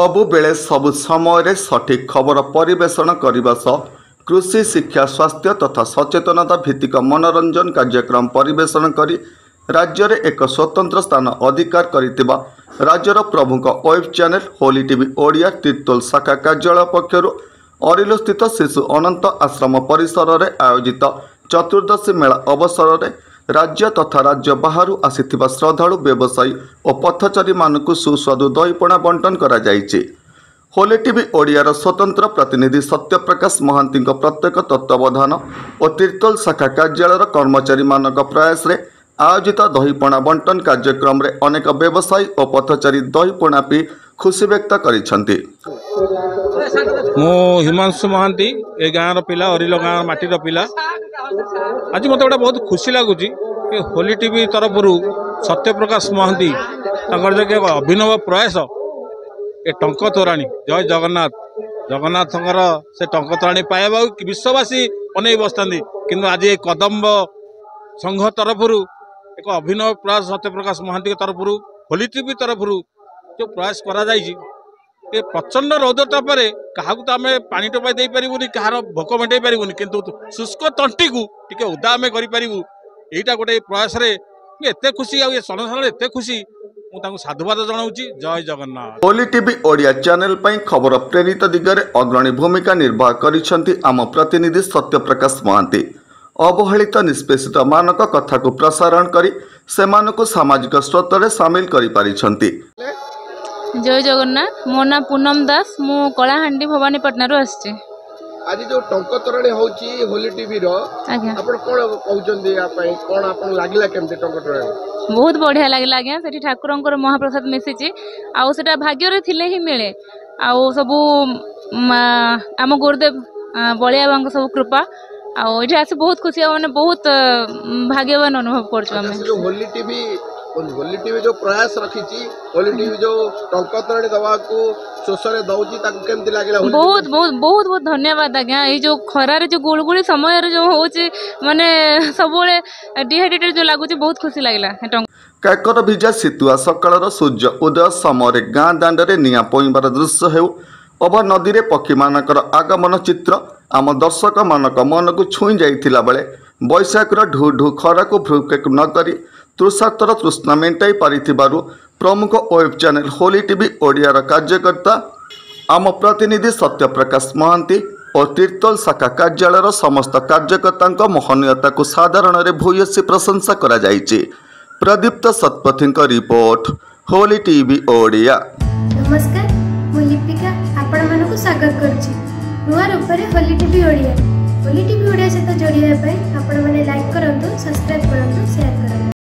सबु बेले सबु समय सठिक खबर परिवेषण करने सह कृषि शिक्षा स्वास्थ्य तथा सचेतनता भित्तिक मनोरंजन कार्यक्रम परिवेषण करी राज्य में एक स्वतंत्र स्थान अधिकार करितिबा राज्यर प्रमुख web channel Holi TV Odia Tirtol शाखा कार्यालय पक्षर अरिलो स्थित शिशु अनंत आश्रम परिसर में आयोजित चतुर्दशी मेला अवसर में राज्य तथा राज्य बाहर आसिथिबा श्रद्धालु व्यवसायी और पथचारी मानकु सुस्वादु दहीपणा बंटन करा जायछि। होली टीवी ओडियार स्वतंत्र प्रतिनिधि सत्यप्रकाश महांती प्रत्येक तत्वावधान और तिर्तोल शाखा कार्यालय कर्मचारी मानक प्रयास रे आयोजित दहीपणा बंटन कार्यक्रम रे अनेक व्यवसायी और पथचारी दहीपणा पी खुशी व्यक्त करिसेंति। मो हिमांशु महांती ए गाँव पिला अरिलो गाँव माटीर पिला आज मत गोटे बहुत खुशी लगुच कि होली टीवी तरफ सत्यप्रकाश महांती एक अभिनव प्रयास ए टंक तोराणी जय जगन्नाथ जगन्नाथ से टंक तोराणी पाइबा विश्ववासी अनेक बसता कि आज ये कदम्ब संघ तरफ एक अभिनव प्रयास सत्यप्रकाश महांती तरफ होली टीवी तरफ जो प्रयास करा ये प्रचंड रौद्रताप क्या तो आम पानी टोपाई दे पारूनी कहार भोक मेटाई पारूनी किंतु शुष्क तंटी को टिके उदा आम करूँ यहीटा गोटे प्रयास एत खुशी आ जनसाधारण एत खुशी मुझे साधुवाद जनाऊँ। जय जगन्नाथ। होली टीवी ओडिया चैनल पर खबर प्रेरित दिगरे अग्रणी भूमिका निर्वाह करिसेंति आम प्रतिनिधि सत्यप्रकाश महांती। अवहेलित निष्पेषित मानक कथा को प्रसारण करी सेमानकु सामाजिक स्रोत रे शामिल करि पारिछंती। जय जगन्नाथ। मो ना पूनम दास मु कलाहांडी भवानीपाटना रो आछि। आज जो टंक तोराणी होची होली टीवी रो आपण कोन कहउचंदी आपै कोन आपण लागिला केमते टंक तोराणी? बहुत बढ़िया लागला आज्ञा सेठी ठाकुरंकर महाप्रसाद मिसिची आ सेटा भाग्य रे थिले ही मिले आ सबु आम गुरुदेव बलिया बांग सब कृपा आठ आस बहुत खुशी मैंने बहुत भाग्यवान अनुभव कर। होली टीवी जो प्रयास रखी होली टीवी जो टंक तोराणी दवा को शोषण दौची केमती लागला? बहुत बहुत बहुत बहुत धन्यवाद आज्ञा। ये जो खरारे जो गुड़गुड़ी समय जो होची माने सबले डिहाइड्रेटेड जो लागुची बहुत खुशी लागला। काकर भिजा शीतुआ सकाळर सूर्य उदय समय गाँ दांडे निआ पोइबार दृश्य हेउ अभा नदी रे पक्षी मानकर आगमन चित्र आम दर्शक मानक मन को छुई जाइथिला बेले बैशाखर ढू ढू खरा को भ्रुकेक न करी तृषार्तर तृष्णा मेटाई पारिथिबारु प्रमुख web channel Holi TV Odiyar कार्यकर्ता आम प्रतिनिधि सत्यप्रकाश महांती और तिर्तोल शाखा कार्यालय समस्त कार्यकर्ता महनीयता को साधारण भूयसी प्रशंसा करा जायछि। प्रदीप्त शतपथी रिपोर्ट होली टीवी ओडिया। नमस्कार मु लिपिका आपण मानकु स्वागत करछि नुआ रूपरे होली टीवी ओडिया। होली टीवी ओडिया सहित जोड़िया आपण माने लाइक करंतु सब्सक्राइब करंतु शेयर करंतु।